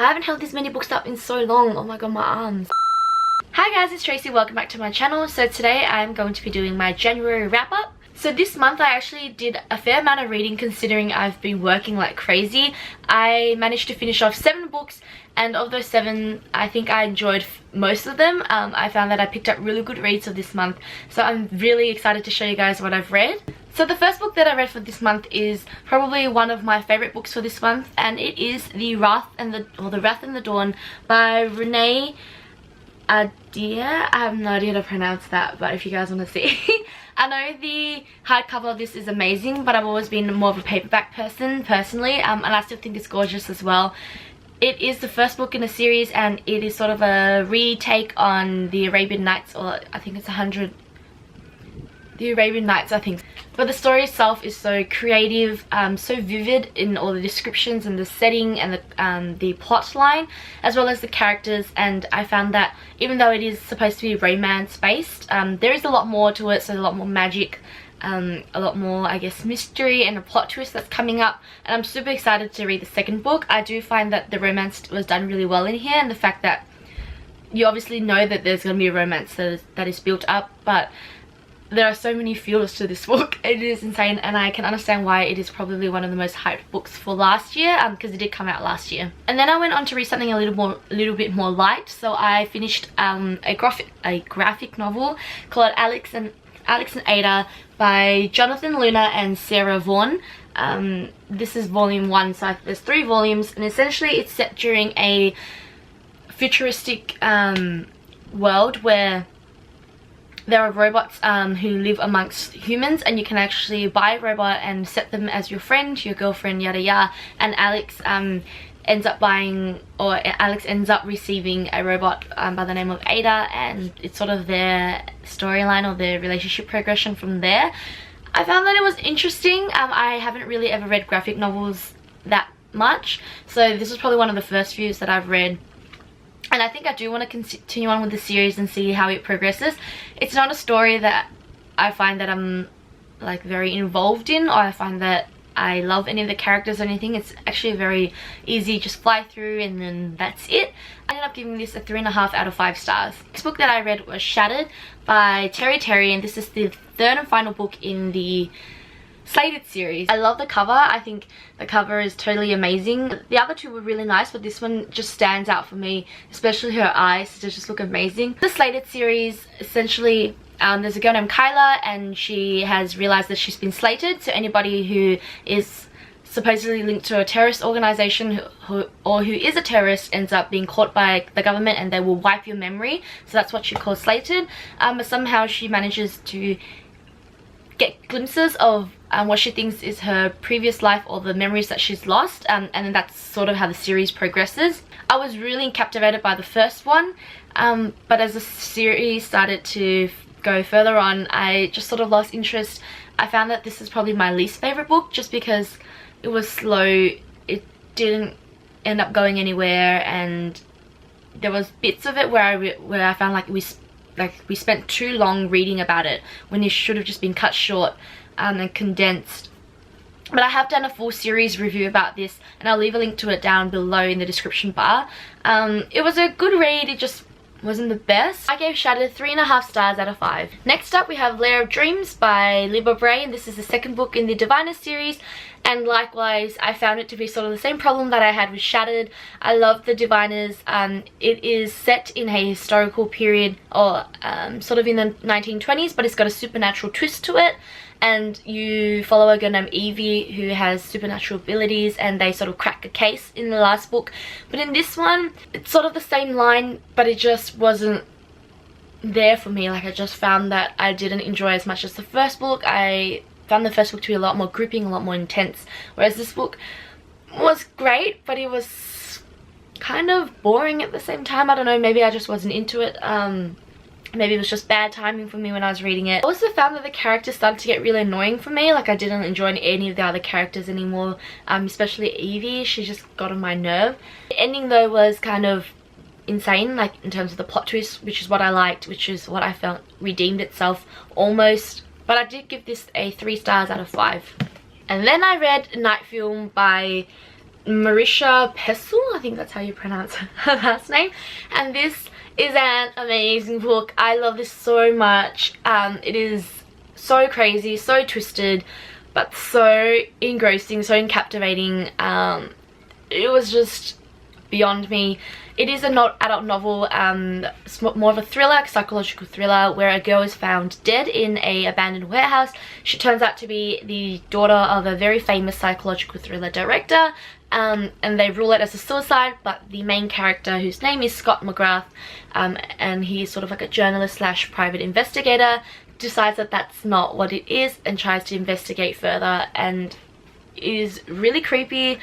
I haven't held this many books up in so long. Oh my god, my arms. Hi guys, it's Tracy. Welcome back to my channel. So today I'm going to be doing my January wrap up. So this month I actually did a fair amount of reading considering I've been working like crazy. I managed to finish off 7 books, and of those 7 I think I enjoyed most of them. I found that I picked up really good reads for this month, so I'm really excited to show you guys what I've read. So the first book that I read for this month is probably one of my favorite books for this month, and it is The Wrath and the Dawn by Renee Audrey. I have no idea how to pronounce that, but if you guys want to see. I know the hardcover of this is amazing, but I've always been more of a paperback person personally, and I still think it's gorgeous as well. It is the first book in a series, and it is sort of a retake on the Arabian Nights, or I think it's the Arabian Nights, I think. But the story itself is so creative, so vivid in all the descriptions and the setting and the plot line, as well as the characters. And I found that even though it is supposed to be romance based, there is a lot more to it, so a lot more magic, a lot more, I guess, mystery and a plot twist that's coming up. And I'm super excited to read the second book. I do find that the romance was done really well in here, and the fact that you obviously know that there's going to be a romance that is built up, but there are so many feels to this book. It is insane, and I can understand why it is probably one of the most hyped books for last year, because it did come out last year. And then I went on to read something a little bit more light. So I finished a graphic novel called Alex and Ada by Jonathan Luna and Sarah Vaughan. This is volume 1, so there's 3 volumes, and essentially it's set during a futuristic world where there are robots who live amongst humans, and you can actually buy a robot and set them as your friend, your girlfriend, yada yada. And Alex ends up receiving a robot by the name of Ada, and it's sort of their storyline or their relationship progression from there. I found that it was interesting. I haven't really ever read graphic novels that much, so this was probably one of the first few that I've read. And I think I do want to continue on with the series and see how it progresses. It's not a story that I find that I'm like very involved in, or I find that I love any of the characters or anything. It's actually very easy, just fly through and then that's it. I ended up giving this a 3.5 out of 5 stars. The next book that I read was Shattered by Terry, and this is the 3rd and final book in the Slated series. I love the cover. I think the cover is totally amazing. The other 2 were really nice, but this one just stands out for me, especially her eyes. They just look amazing. The Slated series, essentially, there's a girl named Kyla, and she has realized that she's been slated. So anybody who is supposedly linked to a terrorist organization who is a terrorist ends up being caught by the government, and they will wipe your memory. So that's what she calls slated. But somehow she manages to get glimpses of what she thinks is her previous life, or the memories that she's lost, and then that's sort of how the series progresses. I was really captivated by the first one, but as the series started to go further on, I just sort of lost interest. I found that this is probably my least favorite book, just because it was slow, it didn't end up going anywhere, and there was bits of it where I found like we spent too long reading about it when it should have just been cut short and condensed. But I have done a full series review about this, and I'll leave a link to it down below in the description bar. It was a good read, it just wasn't the best. I gave Shattered 3.5 stars out of 5. Next up we have Lair of Dreams by Libba Bray, and this is the 2nd book in the Diviners series. And likewise, I found it to be sort of the same problem that I had with Shattered. I love the Diviners. It is set in a historical period, or sort of in the 1920s, but it's got a supernatural twist to it. And you follow a girl named Evie who has supernatural abilities, and they sort of crack a case in the last book. But in this one, it's sort of the same line, but it just wasn't there for me. Like, I just found that I didn't enjoy as much as the first book. I found the first book to be a lot more gripping, a lot more intense, whereas this book was great, but it was kind of boring at the same time. I don't know, maybe I just wasn't into it. Maybe it was just bad timing for me when I was reading it. I also found that the characters started to get really annoying for me. Like, I didn't enjoy any of the other characters anymore, especially Evie. She just got on my nerve. The ending though was kind of insane, like in terms of the plot twist, which is what I liked, which is what I felt redeemed itself almost. But I did give this a 3 stars out of 5. And then I read Night Film by Marisha Pestle, I think that's how you pronounce her last name, and this is an amazing book. I love this so much. It is so crazy, so twisted, but so engrossing, so captivating. It was just beyond me. It is an adult novel, more of a thriller, psychological thriller, where a girl is found dead in a abandoned warehouse. She turns out to be the daughter of a very famous psychological thriller director, and they rule it as a suicide, but the main character, whose name is Scott McGrath, and he's sort of like a journalist slash private investigator, decides that that's not what it is and tries to investigate further, and it is really creepy.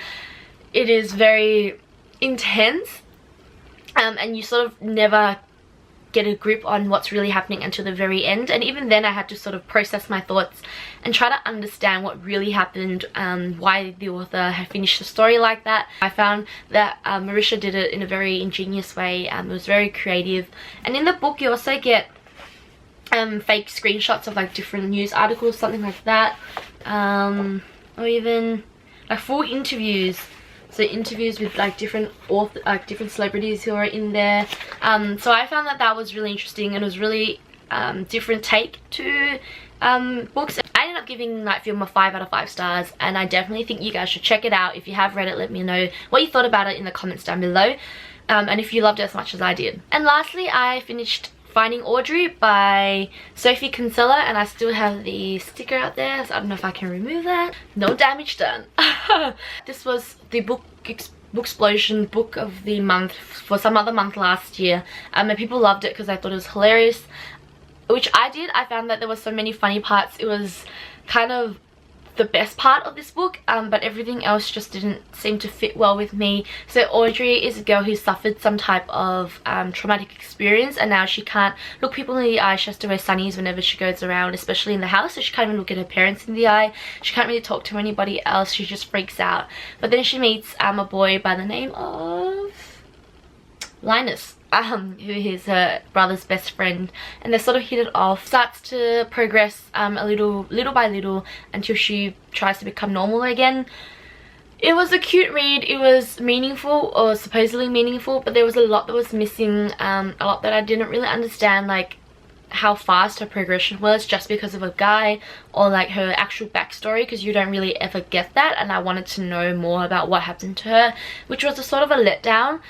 It is very intense, and you sort of never get a grip on what's really happening until the very end, and even then I had to sort of process my thoughts and try to understand what really happened, why the author had finished the story like that. I found that Marisha did it in a very ingenious way. It was very creative, and in the book you also get fake screenshots of like different news articles, something like that, or even like full interviews. So interviews with like different different celebrities who are in there. So I found that was really interesting, and it was really different take to books. I ended up giving Night Film a 5 out of 5 stars, and I definitely think you guys should check it out. If you have read it, let me know what you thought about it in the comments down below, and if you loved it as much as I did. And lastly, I finished Finding Audrey by Sophie Kinsella, and I still have the sticker out there, so I don't know if I can remove that. No damage done. This was the book explosion book of the month for some other month last year, and people loved it because I thought it was hilarious, which I did. I found that there were so many funny parts. It was kind of the best part of this book, but everything else just didn't seem to fit well with me. So Audrey is a girl who suffered some type of traumatic experience, and now she can't look people in the eye. She has to wear sunnies whenever she goes around, especially in the house, so she can't even look at her parents in the eye. She can't really talk to anybody else. She just freaks out. But then she meets a boy by the name of Linus, who is her brother's best friend, and they sort of hit it off. Starts to progress little by little until she tries to become normal again. It was a cute read. It was meaningful, or supposedly meaningful, but there was a lot that was missing, a lot that I didn't really understand, like how fast her progression was just because of a guy, or like her actual backstory, because you don't really ever get that, and I wanted to know more about what happened to her, which was a sort of a letdown.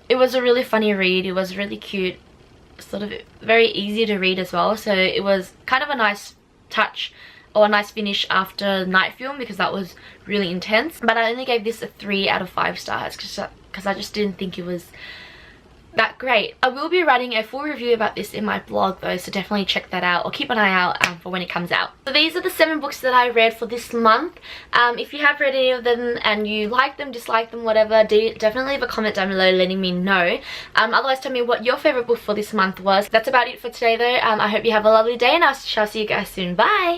It was a really funny read. It was really cute, sort of very easy to read as well, so it was kind of a nice touch, or a nice finish after Night Film, because that was really intense. But I only gave this a 3 out of 5 stars because I just didn't think it was that great. I will be writing a full review about this in my blog though, so definitely check that out, or keep an eye out for when it comes out. So these are the 7 books that I read for this month. If you have read any of them and you like them, dislike them, whatever, definitely leave a comment down below letting me know. Otherwise, tell me what your favorite book for this month was. That's about it for today though. I hope you have a lovely day, and I shall see you guys soon. Bye!